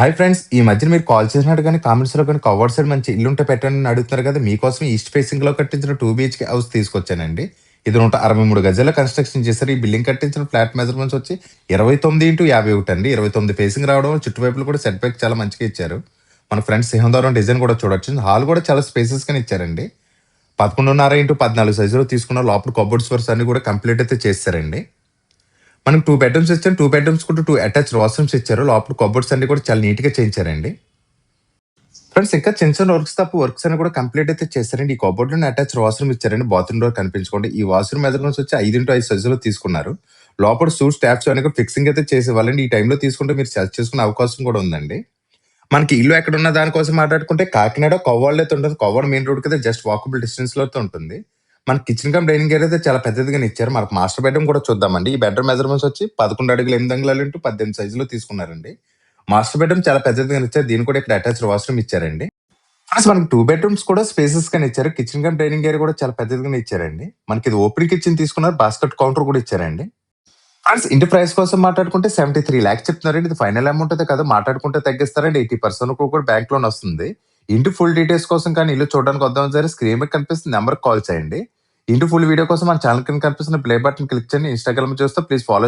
Hi friends! ఈ మధ్యన మీరు కాల్ చేసినట్టు గాని, కామెంట్స్‌లో గాని కవర్డ్ సైడ్ మంచి ఇల్లుంటే పెట్టండి అని అడుగుతున్నారు కదా! మీకోసం ఈస్ట్ ఫేసింగ్‌లో కట్టించిన 2 బీహెచ్‌కే హౌస్ తీసుకొచ్చానండి. ఇది 163 గజాల్లో కన్‌స్ట్రక్షన్ చేశారు. ఈ బిల్డింగ్ కట్టించిన ఫ్లాట్ మెజర్‌మెంట్స్ వచ్చి 29x51 అండి. 29 ఫేసింగ్ రావడం చుట్టువైపుల కూడా సెట్ బ్యాక్ చాలా మంచిగా ఇచ్చారు. మన ఫ్రంట్ సింహద్వారం డిజైన్ కూడా చూడొచ్చు. హాల్ కూడా చాలా స్పేసెస్‌గానే ఇచ్చారండి. 11.5x14 సైజులో తీసుకున్న లోపల కబోర్డ్స్ వర్క్స్ అన్నీ కూడా కంప్లీట్ అయితే చేసేసారండి. మనకు 2 బెడ్‌రూమ్స్ ఇచ్చారు. 2 బెడ్‌రూమ్స్ కూడా 2 అటాచ్డ్ వాష్‌రూమ్స్ ఇచ్చారు. లోపల కబోర్డ్స్ అన్నీ కూడా చాలా నీట్‌గా చేయించారండి. ఫ్రెండ్స్ ఇంకా చిన్న చిన్న వర్క్స్ తప్ప వర్క్స్ అన్ని కూడా కంప్లీట్ అయితే చేశారండి. ఈ కబోర్డ్‌లోనే అటాచ్డ్ వాష్‌రూమ్ ఇచ్చారండి. బాత్రూమ్ డోర్ కనిపించకుండా. ఈ వాష్‌రూమ్ మెజర్‌మెంట్స్ వచ్చి 5x5 సైజులో తీసుకున్నారు. లోపల సూట్ స్టాప్స్ అన్ని కూడా ఫిక్సింగ్ అయితే చేసేవాళ్ళండి. ఈ టైంలో తీసుకుంటే మీరు సెర్చ్ చేసుకునే అవకాశం కూడా ఉందండి. మనకి ఇల్లు ఎక్కడున్న దానికోసం మాట్లాడుకుంటే కాకినాడ కొవ్వాడలో అయితే ఉంటుంది. కొవ్వాడ మెయిన్ రోడ్ కదా జస్ట్ వాకబుల్ డిస్టెన్స్‌లో అయితే ఉంటుంది. మన కిచెన్ కమ్ డైనింగ్ ఏరియా అయితే చాలా పెద్దదిగానే ఇచ్చారు. మనకు మాస్టర్ బెడ్‌రూమ్ కూడా చూద్దామండి. ఈ బెడ్‌రూమ్ మెజర్‌మెంట్స్ వచ్చి 11 అడుగుల 8 అంగుళాలు ఇంటూ 18 సైజులో తీసుకున్నారండి. మాస్టర్ బెడ్‌రూమ్ చాలా పెద్దదిగానే ఇచ్చారు. దీనికి కూడా ఇక్కడ అటాచ్డ్ వాష్‌రూమ్ ఇచ్చారండి. ప్లస్ మనకి 2 బెడ్‌రూమ్స్ కూడా స్పేసెస్‌గానే ఇచ్చారు. కిచెన్ కమ్ డైనింగ్ ఏరియా కూడా చాలా పెద్దదిగానే ఇచ్చారండి. మనకి ఇది ఓపెన్ కిచెన్ తీసుకున్నారు. బాస్కెట్ కౌంటర్ కూడా ఇచ్చారండి. ఫ్రెండ్స్ ఇంటి ప్రైస్ కోసం మాట్లాడుకుంటే 73 లాక్స్ చెప్తున్నారండి. ఇది ఫైనల్ అమౌంట్ అయితే కాదు. మాట్లాడుకుంటే తగ్గిస్తారండి. 80% కూడా బ్యాంక్ లోన్ వస్తుంది. ఇంటి ఫుల్ డీటెయిల్స్ కోసం కానీ ఇల్లు చూడడానికి వద్దాం సరే స్క్రీన్ మీద కనిపిస్తున్న నెంబర్‌కి కాల్ చేయండి. ఇంటి ఫుల్ వీడియో కోసం మన ఛానల్ కింద కనిపిస్తున్న ప్లే బటన్ క్లిక్ చేయండి. ఇన్‌స్టాగ్రామ్ చూస్తే ప్లీజ్ ఫాలో